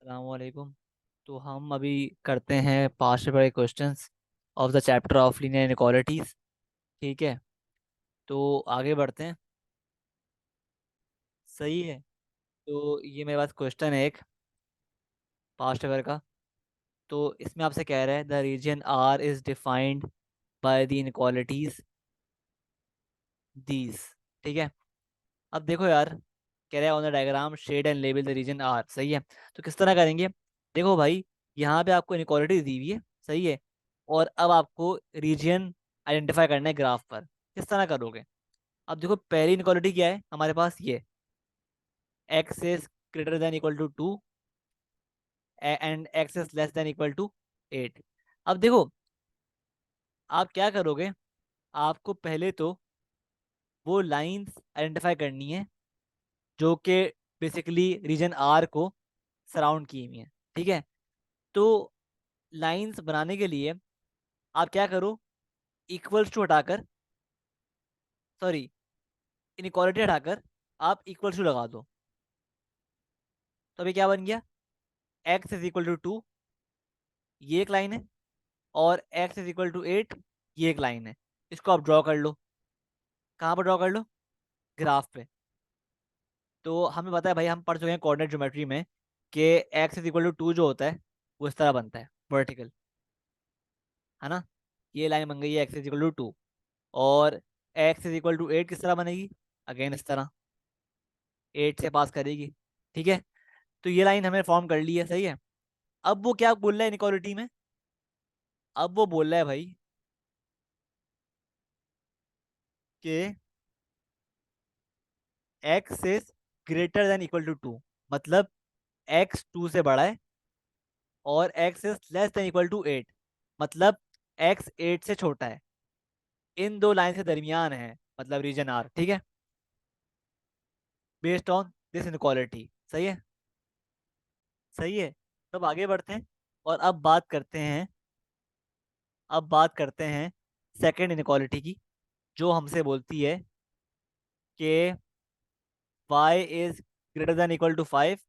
अस्सलामुअलैकुम। तो हम अभी करते हैं पांच पेपर के questions of the chapter of linear inequalities. ठीक है, तो आगे बढ़ते हैं। सही है। तो ये मेरे पास क्वेश्चन है एक पास्ट पेपर का। तो इसमें आपसे कह रहा है the region R is defined by the inequalities these. ठीक है, अब देखो यार, कह रहा है on the diagram shade and label the region R. सही है, तो किस तरह करेंगे? देखो भाई, यहाँ पे आपको इनइक्वालिटी दी हुई है। सही है, और अब आपको रीजन आइडेंटिफाई करना है ग्राफ पर। किस तरह करोगे? अब देखो, पहली इनइक्वालिटी क्या है हमारे पास? ये x is greater than equal to 2 and x is less than equal to 8। अब देखो, आप क्या करोगे? आपको पहले तो वो लाइंस आइडेंटिफाई करनी है जो कि बेसिकली रीजन आर को सराउंड की हुई है। ठीक है, तो लाइंस बनाने के लिए आप क्या करो? इक्वल्स टू हटाकर, सॉरी, इनइक्वालिटी हटाकर आप इक्वल्स टू लगा दो। तो अभी क्या बन गया? एक्स इज इक्वल टू 2, ये एक लाइन है, और एक्स इज इक्वल टू 8, ये एक लाइन है। इसको आप ड्रॉ कर लो। कहाँ पर ड्रॉ कर लो? ग्राफ पे। तो हमें पता है भाई, हम पढ़ चुके हैं कोऑर्डिनेट ज्योमेट्री में कि एक्स इज इक्वल टू 2 जो होता है वो इस तरह बनता है, वर्टिकल, है ना? ये लाइन बन गई है एक्स इज इक्वल टू 2। और एक्स इज इक्वल टू 8 किस तरह बनेगी? अगेन इस तरह, 8 से पास करेगी। ठीक है, तो ये लाइन हमने फॉर्म कर ली है। सही है, अब वो क्या बोल रहा है इनइक्वालिटी में? अब वो बोल रहा है भाई कि x is greater than equal to 2, मतलब एक्स 2 से बड़ा है, और x is less than equal to 8, मतलब एक्स 8 से छोटा है। इन दो लाइन के दरमियान है, मतलब रीजन आर। ठीक है, बेस्ड ऑन दिस इनइक्वालिटी। सही है, सही है। तो अब आगे बढ़ते हैं और अब बात करते हैं सेकंड इनइक्वालिटी की, जो हमसे बोलती है कि y is greater than equal to 5,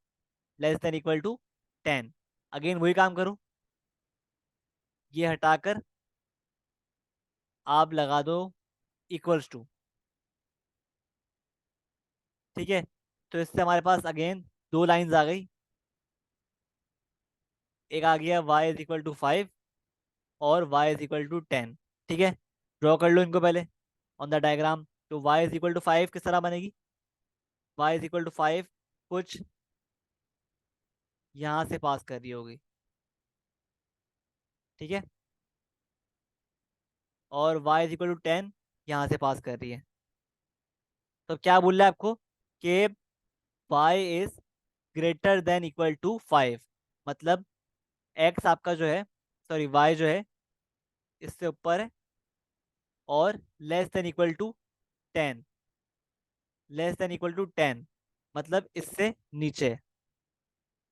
less than equal to 10। Again वही काम करो, ये हटाकर आप लगा दो इक्वल्स टू। ठीक है, तो इससे हमारे पास अगेन दो लाइंस आ गई। एक आ गया y इज इक्वल टू 5 और y इज इक्वल टू 10। ठीक है, ड्रॉ कर लो इनको पहले ऑन द डायग्राम। तो y इज इक्वल टू 5 किस तरह बनेगी? y इज इक्वल टू 5 कुछ यहाँ से पास कर रही होगी। ठीक है, और y इज इक्वल टू 10 यहाँ से पास कर रही है। तो क्या बोल रहा है आपको कि y is greater than equal to 5, मतलब x आपका जो है, सॉरी y जो है इससे ऊपर है, और less than equal to 10, less than equal to 10 मतलब इससे नीचे है।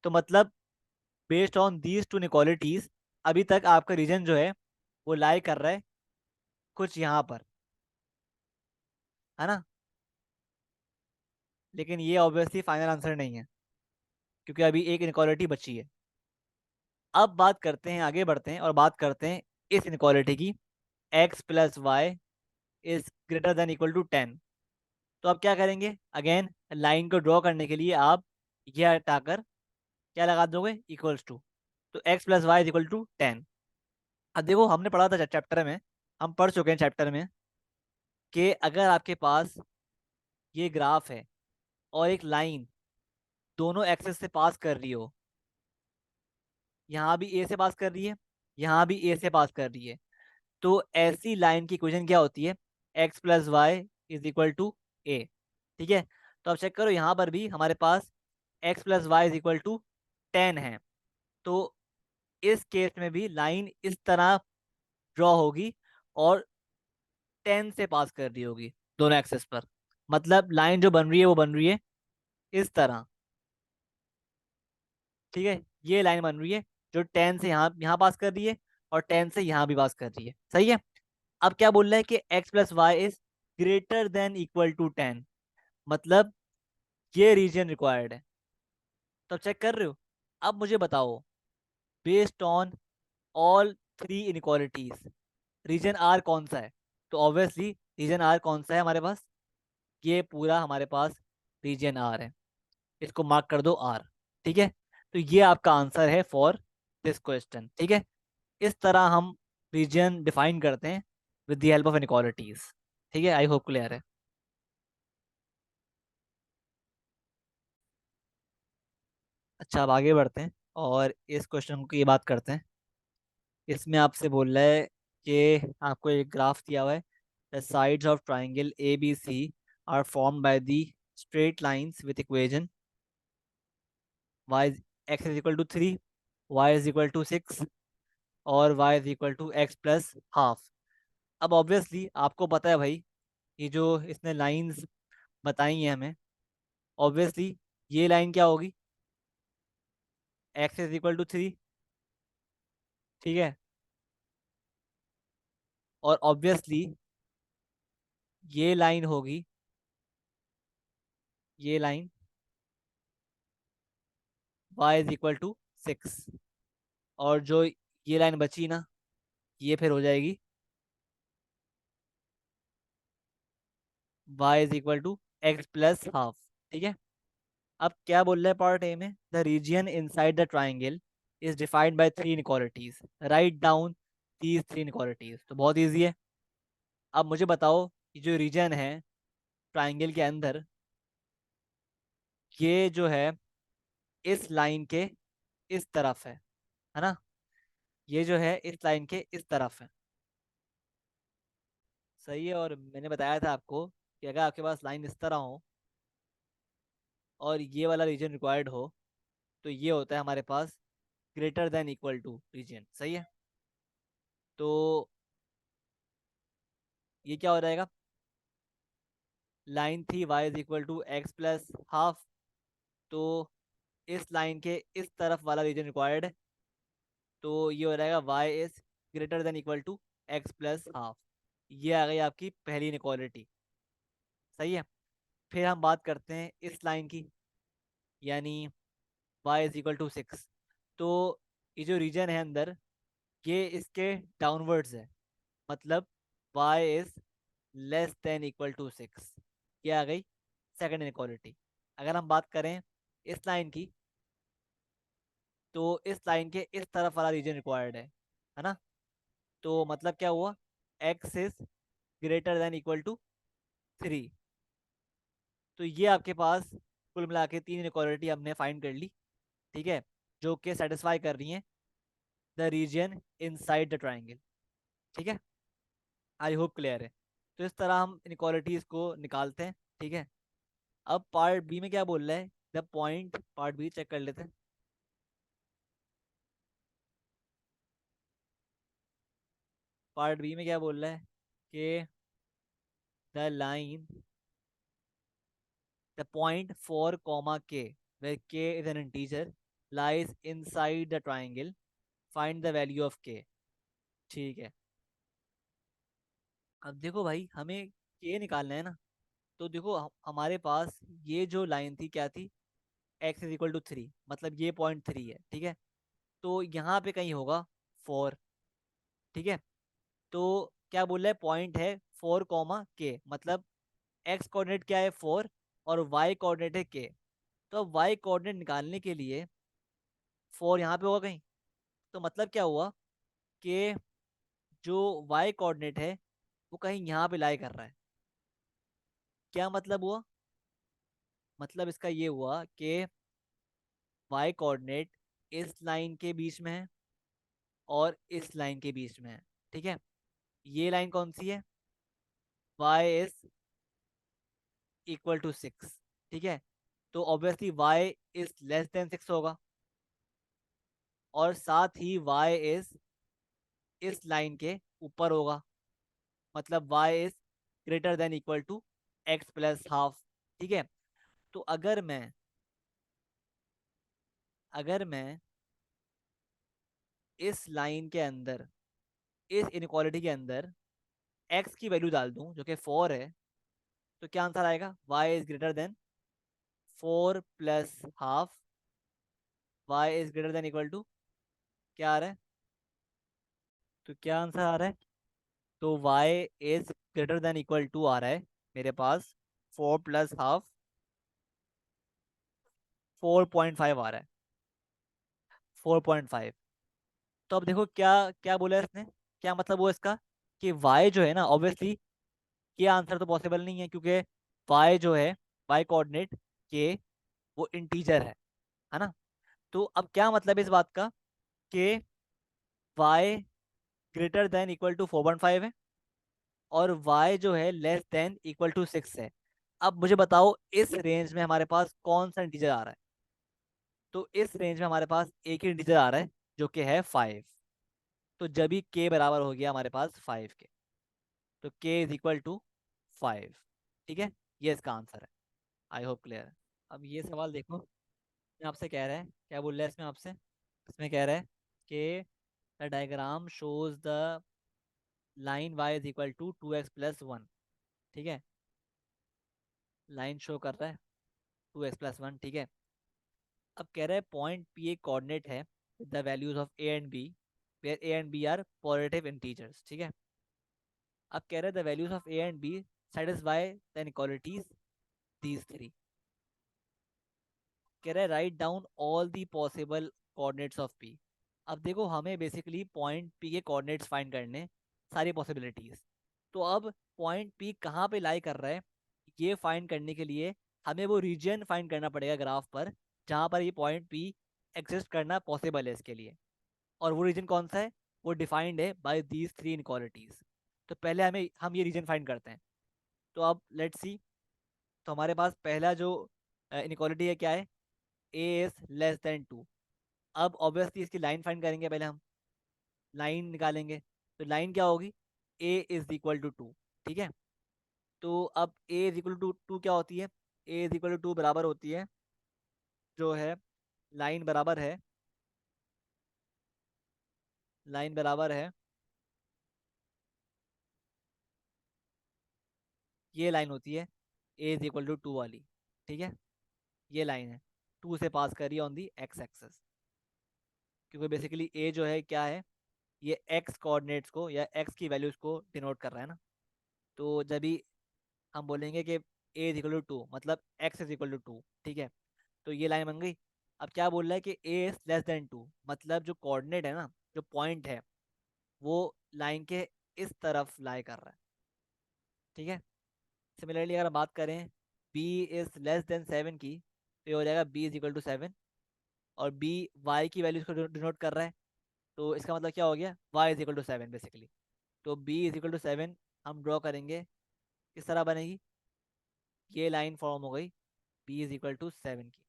तो मतलब based on these two inequalities, अभी तक आपका रीजन जो है वो लाई कर रहा है कुछ यहाँ पर, है ना? लेकिन ये ऑब्वियसली फाइनल आंसर नहीं है, क्योंकि अभी एक इनइक्वालिटी बची है। अब बात करते हैं, आगे बढ़ते हैं और बात करते हैं इस इनइक्वालिटी की, x plus y is greater than equal to 10। तो अब क्या करेंगे? अगेन लाइन को ड्रॉ करने के लिए आप ये हटाकर क्या लगा दोगे? Equals to. तो x plus y is equal to 10। अब देखो, हमने पढ़ा था चैप्टर में, हम पढ़ चुके हैं चैप्टर में, कि अगर आपके पास ये ग्राफ है और एक लाइन दोनों एक्सेस से पास कर रही हो, यहाँ भी ए से पास कर रही है, यहाँ भी ए से पास कर रही है, तो ऐसी लाइन की इक्वेशन क्या होती है? X plus y is equal to a. ठीक है, तो अब चेक करो, यहाँ पर भी हमारे पास x plus y is equal to 10 है। तो इस केस में भी लाइन इस तरह ड्रॉ होगी और 10 से पास कर रही होगी दोनों एक्सेस पर। मतलब लाइन जो बन रही है वो बन रही है इस तरह। ठीक है, ये लाइन बन रही है जो 10 से यहाँ यहाँ पास कर रही है, और 10 से यहाँ भी पास कर रही है। सही है, अब क्या बोल रहा है कि x plus y is greater than equal to 10, मतलब ये रीजन रिक्वायर्ड है। तो चेक कर रहे हो, अब मुझे बताओ, based on all three inequalities region R कौन सा है? तो ऑब्वियसली रीजन आर कौन सा है हमारे पास? ये पूरा हमारे पास रीजन आर है। इसको मार्क कर दो आर। ठीक है, तो ये आपका आंसर है फॉर दिस क्वेश्चन। ठीक है, इस तरह हम रीजन डिफाइन करते हैं with the help of inequalities. ठीक है, आई होप क्लियर है। अच्छा, अब आगे बढ़ते हैं और इस क्वेश्चन की बात करते हैं। इसमें आपसे बोल रहा है कि आपको एक ग्राफ दिया हुआ है। The sides of triangle A B C are formed by the straight lines with equation y x is equal to 3, y is equal to 6 और y is equal to x plus half. अब obviously आपको पता है भाई, ये जो इसने lines बताई हैं हमें, ऑब्वियसली ये लाइन क्या होगी? x is equal to 3। ठीक है, और ऑब्वियसली ये लाइन होगी, ये line y is equal to 6। और जो ये लाइन बची ना, ये फिर हो जाएगी y is equal to x plus half. ठीक है, अब क्या बोल रहे हैं पार्ट ए में? The region inside the triangle is defined by three inequalities, write down these three inequalities. तो बहुत इजी है। अब मुझे बताओ, ये जो रीजन है ट्राइंगल के अंदर, ये जो है इस लाइन के इस तरफ है ना? ये जो है इस लाइन के इस तरफ है। सही है, और मैंने बताया था आपको कि अगर आपके पास लाइन इस तरह हो और ये वाला रीजन रिक्वायर्ड हो, तो ये होता है हमारे पास greater than equal to region. सही है, तो ये क्या हो जाएगा? लाइन थी y is equal to x plus half, तो इस लाइन के इस तरफ वाला रीजन रिक्वायर्ड है, तो ये हो जाएगा y is greater than equal to x plus half. ये आ गई आपकी पहली इनक्वालिटी। सही है, फिर हम बात करते हैं इस लाइन की, यानी y इज इक्वल टू 6। तो ये जो रीजन है अंदर, ये इसके डाउनवर्ड्स है, मतलब y is less than equal to 6। ये आ गई सेकंड इनक्वालिटी। अगर हम बात करें इस लाइन की, तो इस लाइन के इस तरफ वाला रीजन रिक्वायर्ड है ना? तो मतलब क्या हुआ? x is greater than equal to 3। तो ये आपके पास कुल मिला के तीन इनक्वालिटी हमने फाइंड कर ली। ठीक है, जो कि सेटिस्फाई कर रही हैं the region inside the triangle. ठीक है, आई होप क्लियर है। तो इस तरह हम इनक्वालिटीज को निकालते हैं। ठीक है, अब पार्ट बी में क्या बोल रहा है? The point, part B check कर लेते हैं। पार्ट बी में क्या बोल रहा है कि the line, the point 4 comma k where k is an integer lies inside the triangle, find the value of k। ठीक है, अब देखो भाई, हमें k निकालना है ना। तो देखो हमारे पास ये जो लाइन थी क्या थी? x इज इक्वल टू 3, मतलब ये पॉइंट 3 है। ठीक है, तो यहाँ पे कहीं होगा 4। ठीक है, तो क्या बोल रहा है? पॉइंट है 4 कॉमा के, मतलब x कोऑर्डिनेट क्या है? 4, और y कोऑर्डिनेट है k। तो अब y कोऑर्डिनेट निकालने के लिए 4 यहाँ पे होगा कहीं। तो मतलब क्या हुआ कि जो y कोऑर्डिनेट है वो कहीं यहाँ पे लाई कर रहा है। क्या मतलब हुआ? मतलब इसका ये हुआ कि y कोऑर्डिनेट इस लाइन के बीच में है और इस लाइन के बीच में है। ठीक है, ये लाइन कौन सी है? y is equal to 6। ठीक है, तो obviously y is less than 6 होगा, और साथ ही y इज इस लाइन के ऊपर होगा, मतलब y is greater than equal to x plus half. ठीक है, तो अगर मैं इस लाइन के अंदर, इस इनक्वालिटी के अंदर x की वैल्यू डाल दूं जो कि 4 है, तो क्या आंसर आएगा? y is greater than 4 plus half y is greater than equal to, क्या आ रहा है? तो क्या आंसर आ रहा है? तो y is greater than equal to आ रहा है मेरे पास 4 + ½ 4.5 आ रहा है, 4.5। तो अब देखो क्या क्या बोला है इसने, क्या मतलब वो इसका, कि y जो है ना ऑब्वियसली ये आंसर तो पॉसिबल नहीं है, क्योंकि y जो है, y कोऑर्डिनेट के वो इंटीजर है ना। तो अब क्या मतलब इस बात का, कि y greater than equal to 4.5 है, और y जो है लेस देन इक्वल टू 6 है। अब मुझे बताओ इस रेंज में हमारे पास कौन सा इंटीजर आ रहा है? तो इस रेंज में हमारे पास एक ही इंटीजर आ रहा है, जो कि है 5। तो जब ही k बराबर हो गया हमारे पास 5 के, तो k इज इक्वल टू 5। ठीक है, ये इसका आंसर है। आई होप क्लियर है। अब ये सवाल देखो, ये आपसे कह रहा है, क्या बोल रहा है इसमें आपसे, इसमें कह रहा है कि the diagram shows the line y is equal to 2x + 1। ठीक है, लाइन शो कर रहा है 2x + 1। ठीक है, अब कह रहा है पॉइंट P एक कोऑर्डिनेट है the values of a and b, where a and b are positive integers. ठीक है, अब कह रहा है the values of a and b satisfy the inequalities these three। कह रहा है write down all the possible coordinates of P. अब देखो हमें बेसिकली पॉइंट पी के कोऑर्डिनेट्स फाइंड करने, सारी पॉसिबिलिटीज। तो अब पॉइंट पी कहाँ पे लाई कर रहा है, ये फाइंड करने के लिए हमें वो रीजन फाइंड करना पड़ेगा ग्राफ पर, जहाँ पर ये पॉइंट पी एग्जिस्ट करना पॉसिबल है इसके लिए। और वो रीजन कौन सा है? वो डिफाइंड है बाय दीज थ्री इनक्वालिटीज। तो पहले हम ये रीजन फाइंड करते हैं। तो अब लेट्स सी, तो हमारे पास पहला जो इनक्वालिटी है क्या है, ए इज लेस देन 2। अब ऑब्वियसली इसकी लाइन फाइंड करेंगे, पहले हम लाइन निकालेंगे। तो लाइन क्या होगी, ए इज इक्वल टू 2। ठीक है, तो अब ए इज इक्वल टू 2 क्या होती है, ए इज इक्वल टू 2 बराबर होती है, जो है लाइन बराबर है, लाइन बराबर है, ये लाइन होती है ए इज इक्वल टू 2 वाली। ठीक है, ये लाइन है 2 से पास करी ऑन दी एक्स एक्सेस, क्योंकि बेसिकली ए जो है क्या है, ये एक्स कोऑर्डिनेट्स को या एक्स की वैल्यूज को डिनोट कर रहा है ना। तो जब भी हम बोलेंगे कि ए इज इक्वल टू 2 मतलब एक्स इज इक्वल टू 2। ठीक है, तो ये लाइन बन गई। अब क्या बोल रहा है कि ए इज लेस देन 2, मतलब जो कोऑर्डिनेट है ना, जो पॉइंट है, वो लाइन के इस तरफ लाई कर रहा है। ठीक है, सिमिलरली अगर हम बात करें बी इज लेस देन 7 की, तो ये हो जाएगा बी इज इक्वल टू 7। और बी वाई की वैल्यूज को डिनोट कर रहा है, तो इसका मतलब क्या हो गया, y is equal to 7 basically. तो बी इज इक्वल टू 7 हम ड्रॉ करेंगे, किस तरह बनेगी, ये लाइन फॉर्म हो गई बी इज इक्वल टू 7 की।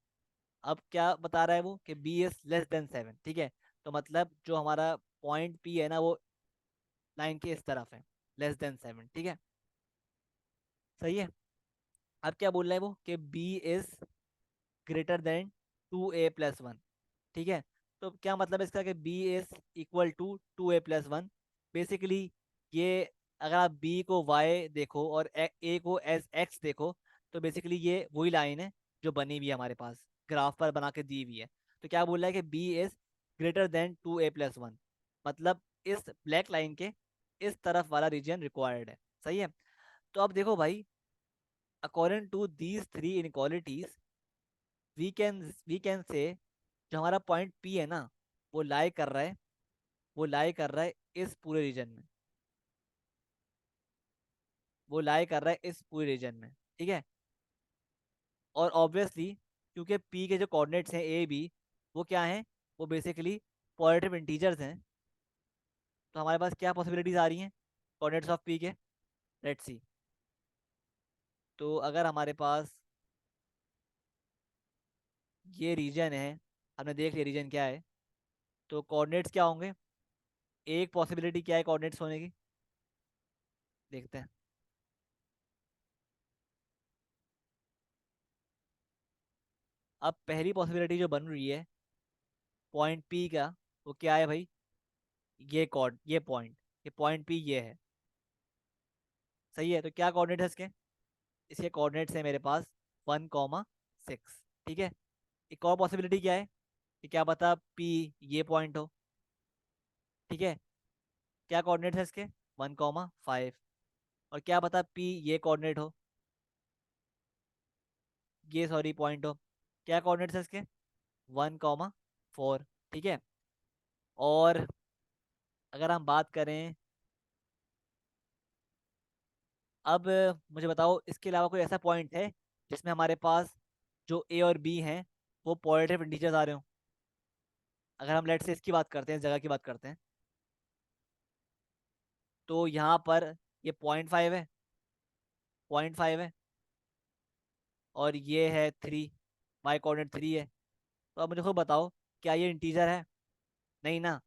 अब क्या बता रहा है वो, कि बी इज लेस देन 7। ठीक है, तो मतलब जो हमारा पॉइंट पी है ना, वो लाइन के इस तरफ है, लेस देन 7। ठीक है, सही है। अब क्या बोल रहा है वो, कि b is greater then 2a + 1। ठीक है, तो क्या मतलब है इसका, कि b is equal to 2a + 1। Basically ये, अगर आप बी को y देखो और ए को एज x देखो, तो बेसिकली ये वही लाइन है जो बनी हुई है हमारे पास, ग्राफ पर बना के दी हुई है। तो क्या बोल रहा है कि b is greater then 2a + 1, मतलब इस ब्लैक लाइन के इस तरफ वाला रीजन रिक्वायर्ड है। सही है। तो अब देखो भाई, according to these three inequalities, we can say, जो हमारा पॉइंट पी है ना, वो लाई कर रहा है, वो लाई कर रहा है इस पूरे रीजन में, वो लाई कर रहा है इस पूरे रीजन में। ठीक है, और ऑब्वियसली क्योंकि पी के जो कोऑर्डिनेट्स हैं ए बी, वो क्या हैं, वो बेसिकली पॉजिटिव इंटीजर्स हैं। तो हमारे पास क्या पॉसिबिलिटीज आ रही हैं कोऑर्डिनेट्स ऑफ पी के, लेट्स सी। तो अगर हमारे पास ये रीजन है, हमने देख लिया रीजन क्या है, तो कोऑर्डिनेट्स क्या होंगे, एक पॉसिबिलिटी क्या है कोऑर्डिनेट्स होने की, देखते हैं। अब पहली पॉसिबिलिटी जो बन रही है पॉइंट पी का, वो क्या है भाई, ये पॉइंट पी ये है। सही है, तो क्या कोऑर्डिनेट है इसके, इसके कोऑर्डिनेट्स है मेरे पास 1, 6। ठीक है, एक और पॉसिबिलिटी क्या है, कि क्या पता पी ये पॉइंट हो। ठीक है, क्या कोऑर्डिनेट है इसके, 1,5। और क्या पता पी ये कोऑर्डिनेट हो, ये सॉरी पॉइंट हो। क्या कोऑर्डिनेट्स है इसके, 1,4। ठीक है। और अगर हम बात करें, अब मुझे बताओ इसके अलावा कोई ऐसा पॉइंट है जिसमें हमारे पास जो ए और बी हैं वो पॉजिटिव इंटीजर्स आ रहे हो। अगर हम लेट से इसकी बात करते हैं, इस जगह की बात करते हैं, तो यहाँ पर ये 0.5 है, 0.5 है, और ये है 3, वाई कोऑर्डिनेट 3 है। तो अब मुझे खुद बताओ, क्या ये इंटीजर है? नहीं ना,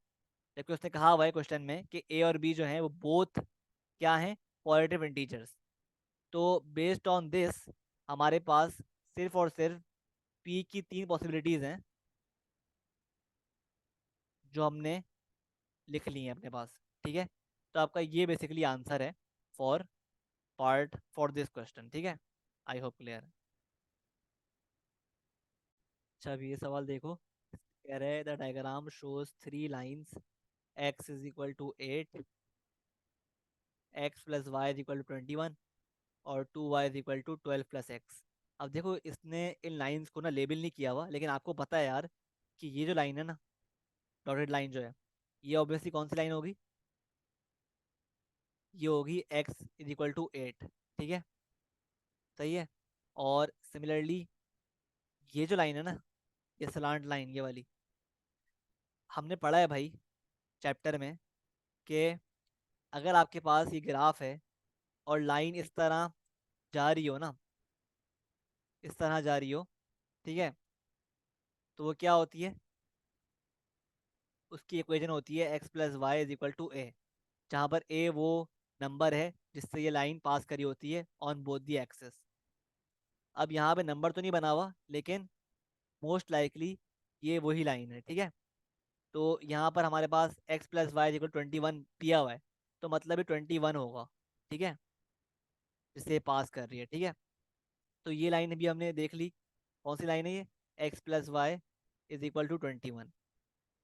जबकि उसने कहा हुआ है क्वेश्चन में कि ए और बी जो है वो बोथ क्या हैं, पॉजिटिव इंटीजर्स। तो बेस्ड ऑन दिस हमारे पास सिर्फ और सिर्फ पी की 3 पॉसिबिलिटीज हैं जो हमने लिख ली हैं अपने पास। ठीक है, तो आपका ये बेसिकली आंसर है for part for this question. ठीक है, आई होप क्लियर है। अच्छा, अभी ये सवाल देखो, कह रहे हैं the diagram shows 3 lines, x is equal to 8, x plus y is equal to 21, और 2y is equal to 12 plus x. अब देखो इसने इन लाइंस को ना लेबल नहीं किया हुआ, लेकिन आपको पता है यार कि ये जो लाइन है ना, डॉटेड लाइन जो है, ये ऑब्वियसली कौन सी लाइन होगी, ये होगी x इज इक्वल टू 8। ठीक है, सही है। और सिमिलरली ये जो लाइन है ना, ये सलांट लाइन ये वाली, हमने पढ़ा है भाई चैप्टर में कि अगर आपके पास ये ग्राफ है और लाइन इस तरह जा रही हो ना, इस तरह जा रही हो, ठीक है, तो वो क्या होती है, उसकी इक्वेशन होती है x plus y is equal to a, जहाँ पर ए वो नंबर है जिससे ये लाइन पास करी होती है ऑन बोथ दी एक्सेस। अब यहाँ पे नंबर तो नहीं बना हुआ, लेकिन मोस्ट लाइकली ये वही लाइन है। ठीक है, तो यहाँ पर हमारे पास एक्स प्लस वाई इक्वल 21 दिया हुआ है, तो मतलब ये 21 होगा। ठीक है, जिससे ये पास कर रही है। ठीक है, तो ये लाइन भी हमने देख ली, कौन सी लाइन है ये, x plus y is equal to 21।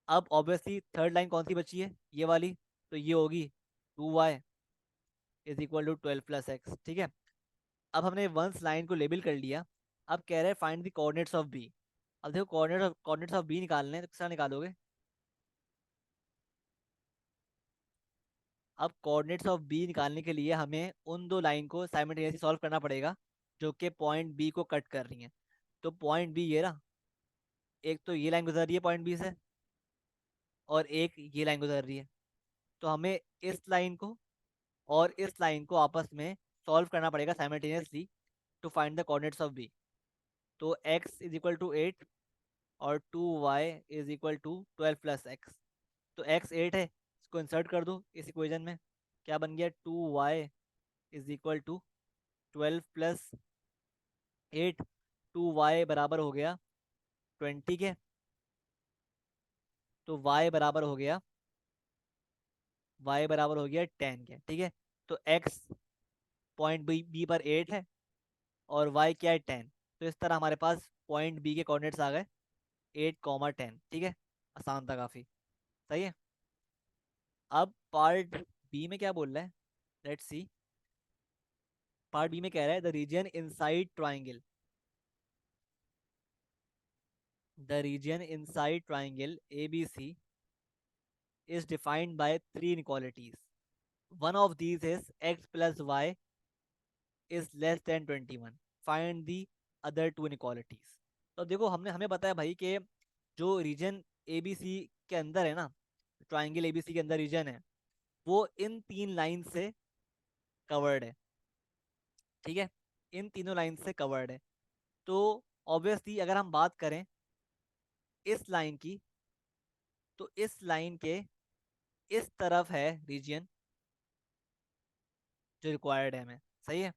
अब ऑब्वियसली थर्ड लाइन कौन सी बची है, ये वाली, तो ये होगी 2y is equal to 12 plus x. ठीक है, अब हमने वंस लाइन को लेबल कर लिया। अब कह रहे हैं find the coordinates of B. अब देखो कोऑर्डिनेट्स ऑफ बी निकालने हैं, तो किस तरह निकालोगे। अब कोऑर्डिनेट्स ऑफ बी निकालने के लिए हमें उन दो लाइन को साइमल्टेनियसली सॉल्व करना पड़ेगा जो कि पॉइंट बी को कट कर रही हैं। तो पॉइंट बी ये रहा, एक तो ये लाइन गुजर रही है पॉइंट बी से, और एक ये लाइन गुजर रही है। तो हमें इस लाइन को और इस लाइन को आपस में सॉल्व करना पड़ेगा simultaneously to find the coordinates of B. तो x इज इक्वल टू 8 और 2y is equal to 12 plus x. तो x 8 है, इसको इंसर्ट कर दो इस इक्वेशन में, क्या बन गया, 2y is equal to 12 plus 8। 2y बराबर हो गया 20 के, तो y बराबर हो गया, y बराबर हो गया 10 के। ठीक है, तो x पॉइंट बी पर 8 है और y क्या है, 10। तो इस तरह हमारे पास पॉइंट बी के कोऑर्डिनेट्स आ गए, 8, 10। ठीक है, आसान था काफी, सही है। अब पार्ट बी में क्या बोल रहा है, लेट्स सी। पार्ट बी में कह रहा है the region inside triangle, the region inside triangle ABC is defined by three inequalities. One of these is x plus y is less than 21. Find the other two inequalities. तो देखो हमने हमें पता है भाई कि जो रीजन ABC के अंदर है ना, ट्राइंगल ABC के अंदर रीजन है, वो इन 3 लाइन से कवर्ड है। ठीक है, इन तीनों लाइन से कवर्ड है। तो ऑब्वियसली अगर हम बात करें इस लाइन की, तो इस लाइन के इस तरफ है रीजन जो रिक्वायर्ड है हमें, सही है।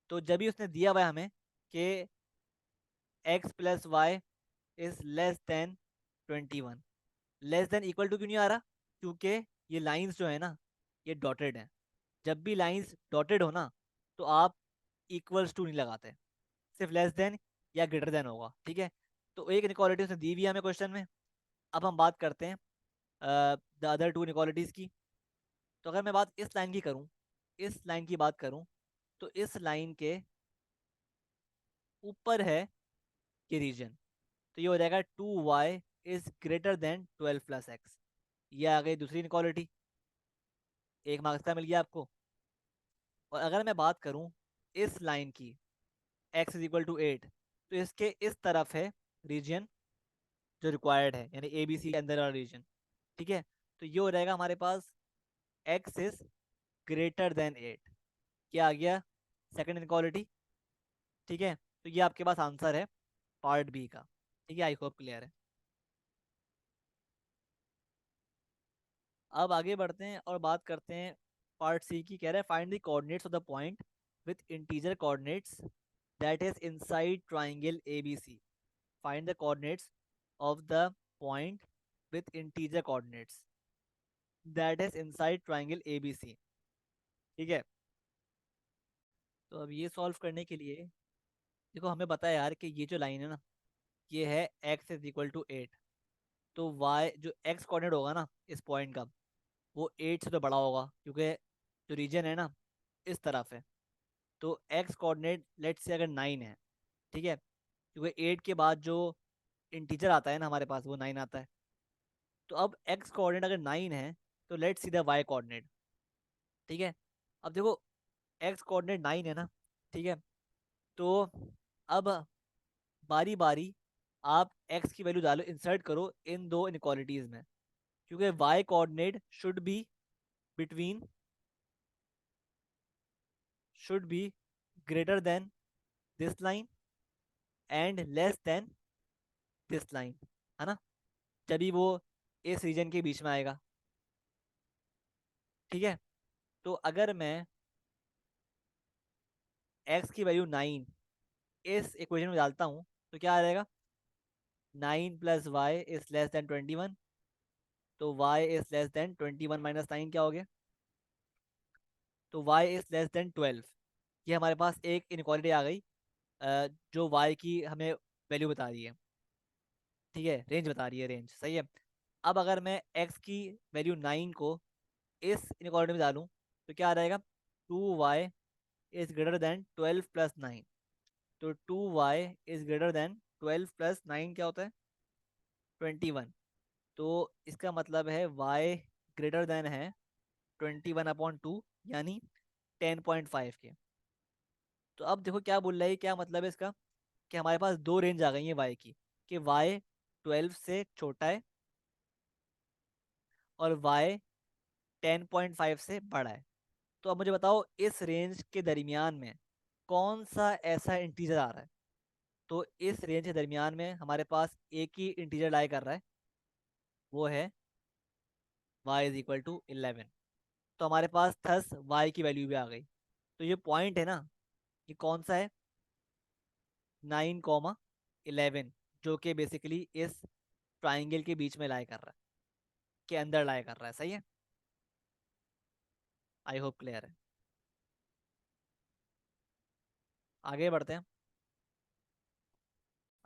तो जब भी उसने दिया हुआ है हमें कि x plus y is less than 21, less than equal to क्यों नहीं आ रहा, क्योंकि ये लाइंस जो है ना, ये डॉटेड है। जब भी लाइंस डॉटेड हो ना, तो आप इक्वल्स टू नहीं लगाते, सिर्फ लेस देन या ग्रेटर देन होगा। ठीक है, तो एक इनक्वालिटी उसने दी हुई है हमें क्वेश्चन में, अब हम बात करते हैं द अदर टू इनक्वालिटीज की। तो अगर मैं बात इस लाइन की करूं, इस लाइन की बात करूं, तो इस लाइन के ऊपर है ये रीजन। तो ये हो जाएगा 2y is greater then 12 + x। ये आ गई दूसरी इनक्वालिटी, एक मार्क्स का मिल गया आपको। और अगर मैं बात करूं इस लाइन की, x = 8, तो इसके इस तरफ है रीजन जो रिक्वायर्ड है, यानी ए बी सी के अंदर वाला रीजन। ठीक है, तो ये हो जाएगा हमारे पास x > 8। क्या आ गया? Second inequality. ठीक है, तो ये आपके पास आंसर है पार्ट बी का। ठीक है, आई होप क्लियर है। अब आगे बढ़ते हैं और बात करते हैं पार्ट सी की। कह रहा है find the coordinates of the point with integer coordinates that is inside triangle ABC। Find the coordinates of the point with integer coordinates that is inside triangle ABC। ठीक है, तो अब ये सॉल्व करने के लिए देखो, हमें पता है यार कि ये जो लाइन है ना, ये है x = 8। तो y जो x कोऑर्डिनेट होगा ना इस पॉइंट का, वो 8 से तो बड़ा होगा, क्योंकि जो रीजन है ना इस तरफ है। तो x कोऑर्डिनेट लेट्स से अगर 9 है, ठीक है, क्योंकि 8 के बाद जो इंटीजर आता है ना हमारे पास वो 9 आता है। तो अब x कोऑर्डिनेट अगर 9 है, तो let's see the y coordinate. ठीक है, अब देखो x कोऑर्डिनेट 9 है ना, ठीक है, तो अब बारी बारी आप x की वैल्यू डालो, इंसर्ट करो इन दो इनक्वालिटीज में, क्योंकि y coordinate between should be greater than this line and less than this line, है ना, जब वो इस रीजन के बीच में आएगा। ठीक है, तो अगर मैं x की वैल्यू 9 इस इक्वेशन में डालता हूँ, तो क्या आ जाएगा? 9 + y > 21। तो y < 21 - 9 क्या हो गया? तो y < 12। ये हमारे पास एक इनक्वालिटी आ गई, जो y की हमें वैल्यू बता रही है। ठीक है, रेंज बता रही है, रेंज सही है। अब अगर मैं x की वैल्यू 9 को इस इनक्वालिटी में डालूं, तो क्या आ जाएगा? 2y is greater then 12 + 9। तो 2y इज ग्रेटर देन 12 + 9 क्या होता है? 21। तो इसका मतलब है y ग्रेटर देन है 21/2, यानी 10.5 के। तो अब देखो क्या बोल रहा है, क्या मतलब है इसका, कि हमारे पास दो रेंज आ गई है y की, कि y 12 से छोटा है और y 10.5 से बड़ा है। तो अब मुझे बताओ इस रेंज के दरमियान में कौन सा ऐसा इंटीजर आ रहा है? तो इस रेंज के दरमियान में हमारे पास एक ही इंटीजर लाई कर रहा है, वो है y = 11। तो हमारे पास थस y की वैल्यू भी आ गई। तो ये पॉइंट है ना, ये कौन सा है? 9, 11, जो कि बेसिकली इस ट्राइंगल के बीच में लाई कर रहा है, के अंदर लाई कर रहा है। सही है, आई होप क्लियर है। आगे बढ़ते हैं।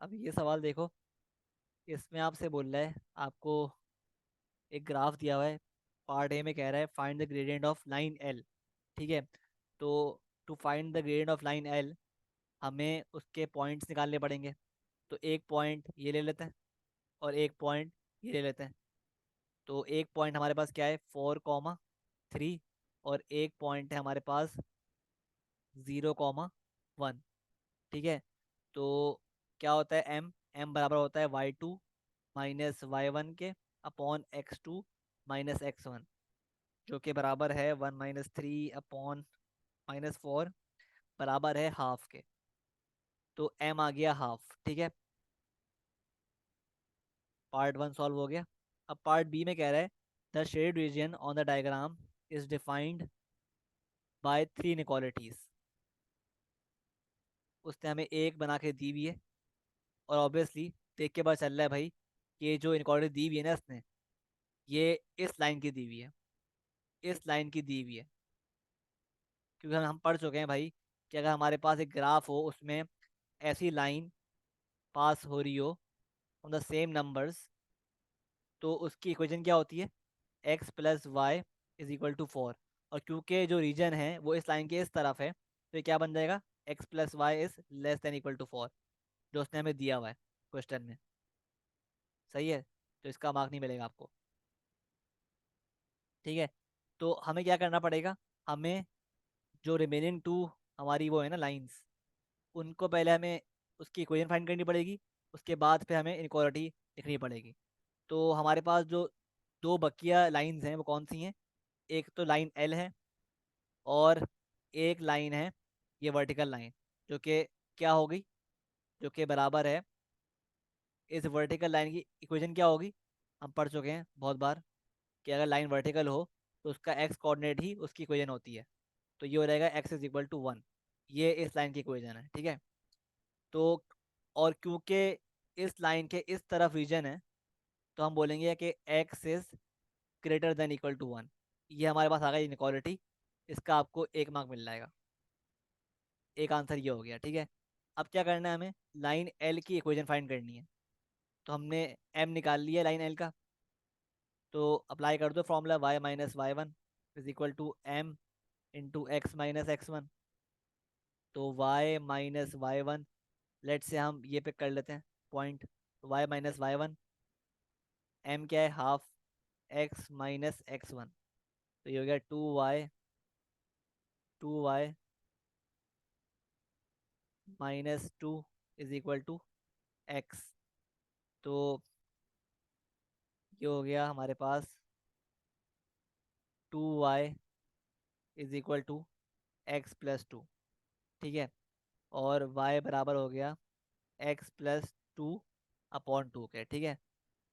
अब ये सवाल देखो, इसमें आपसे बोल रहा है, आपको एक ग्राफ दिया हुआ है। पार्ट ए में कह रहा है find the gradient of line L. ठीक है, तो to find the gradient of line L हमें उसके पॉइंट्स निकालने पड़ेंगे। तो एक पॉइंट ये ले लेते हैं और एक पॉइंट ये ले लेते हैं। तो एक पॉइंट हमारे पास क्या है? 4, 3। और एक पॉइंट है हमारे पास 0, 1। ठीक है, तो क्या होता है? एम बराबर होता है y2 - y1 के अपॉन x2 - x1, जो कि बराबर है 1 - 3 अपॉन -4 बराबर है हाफ के। तो m आ गया हाफ। ठीक है, पार्ट वन सॉल्व हो गया। अब पार्ट बी में कह रहा है the shade region on the diagram is defined by 3 inequalities. उसने हमें एक बना के दी हुई है, और ऑब्वियसली देख के पता चल रहा है भाई कि ये जो इनक्वालिटी दी हुई है ना इसने, ये इस लाइन की दी हुई है, इस लाइन की दी हुई है। क्योंकि हम पढ़ चुके हैं भाई कि अगर हमारे पास एक ग्राफ हो, उसमें ऐसी लाइन पास हो रही हो ऑन द सेम नंबर्स, तो उसकी इक्वेशन क्या होती है, x plus y is equal to 4। और क्योंकि जो रीजन है वो इस लाइन के इस तरफ है, तो ये क्या बन जाएगा, x plus y is less than equal to 4, जो उसने हमें दिया हुआ है क्वेश्चन में। सही है, तो इसका मार्क नहीं मिलेगा आपको। ठीक है, तो हमें क्या करना पड़ेगा, हमें जो रिमेनिंग टू हमारी वो है ना लाइंस, उनको पहले हमें उसकी इक्वेशन फाइंड करनी पड़ेगी, उसके बाद फिर हमें इनक्वालिटी लिखनी पड़ेगी। तो हमारे पास जो दो बकिया लाइंस हैं वो कौन सी हैं, एक तो लाइन एल है, और एक लाइन है ये वर्टिकल लाइन, जो कि क्या होगी, जो कि बराबर है, इस वर्टिकल लाइन की इक्वेशन क्या होगी, हम पढ़ चुके हैं बहुत बार, कि अगर लाइन वर्टिकल हो तो उसका एक्स कोऑर्डिनेट ही उसकी इक्वेशन होती है। तो ये हो जाएगा एक्स इज इक्वल टू 1, ये इस लाइन की इक्वेशन है। ठीक है, तो और क्योंकि इस लाइन के इस तरफ रीजन है, तो हम बोलेंगे कि x is greater than equal to 1। ये हमारे पास आ गई इनक्वालिटी, इसका आपको एक मार्क मिल जाएगा। एक आंसर ये हो गया। ठीक है, अब क्या करना है, हमें लाइन एल की इक्वेशन फाइंड करनी है। तो हमने एम निकाल लिया लाइन एल का, तो अप्लाई कर दो formula y minus y one is equal to m into x minus x one. तो y minus y one, let say हम ये पे कर लेते हैं point, y minus y one, m क्या है, half x minus x one. तो ये हो गया 2y, 2y minus two is equal to x. तो ये हो गया हमारे पास 2y is equal to x plus two. ठीक है, और y बराबर हो गया x plus two upon to के। ठीक है,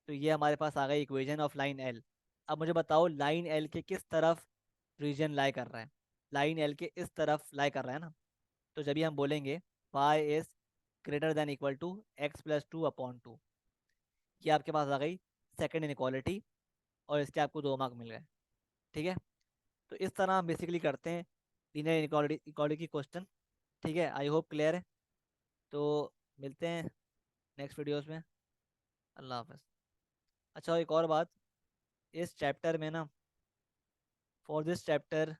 तो ये हमारे पास आ गई इक्वेशन ऑफ लाइन एल। अब मुझे बताओ लाइन एल के किस तरफ रीजन लाई कर रहा है, लाइन एल के इस तरफ लाई कर रहा है ना। तो जब भी हम बोलेंगे y is greater than equal to x plus two upon two, ये आपके पास आ गई सेकंड इनक्वालिटी, और इसके आपको 2 मार्क मिल गए। ठीक है, तो इस तरह हम बेसिकली करते हैं लीनियर इक्वालिटी इक्वालिटी की क्वेश्चन। ठीक है, आई होप क्लियर है। तो मिलते हैं नेक्स्ट वीडियोस में। अल्लाह हाफ़िज़। अच्छा, और एक और बात, इस चैप्टर में ना, फॉर दिस चैप्टर,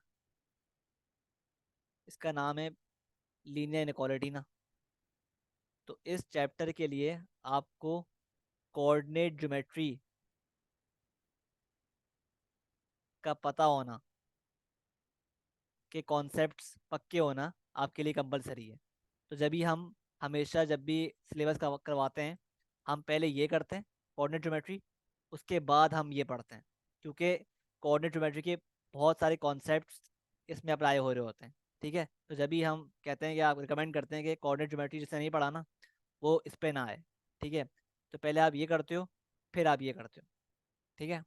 इसका नाम है लीनियर इनक्वालिटी ना, तो इस चैप्टर के लिए आपको कोऑर्डिनेट ज्योमेट्री का पता होना, के कॉन्सेप्ट्स पक्के होना आपके लिए कंपलसरी है। तो जब भी हम हमेशा जब भी सिलेबस का करवाते हैं, हम पहले ये करते हैं कोऑर्डिनेट ज्योमेट्री, उसके बाद हम ये पढ़ते हैं, क्योंकि कोऑर्डिनेट ज्योमेट्री के बहुत सारे कॉन्सेप्ट्स इसमें अप्लाई हो रहे होते हैं। ठीक है, तो जब भी हम कहते हैं कि आप रिकमेंड करते हैं कि कोऑर्डिनेट ज्योमेट्री जिसने नहीं पढ़ा ना, वो इस पे ना आए। ठीक है, तो पहले आप ये करते हो, फिर आप ये करते हो। ठीक है।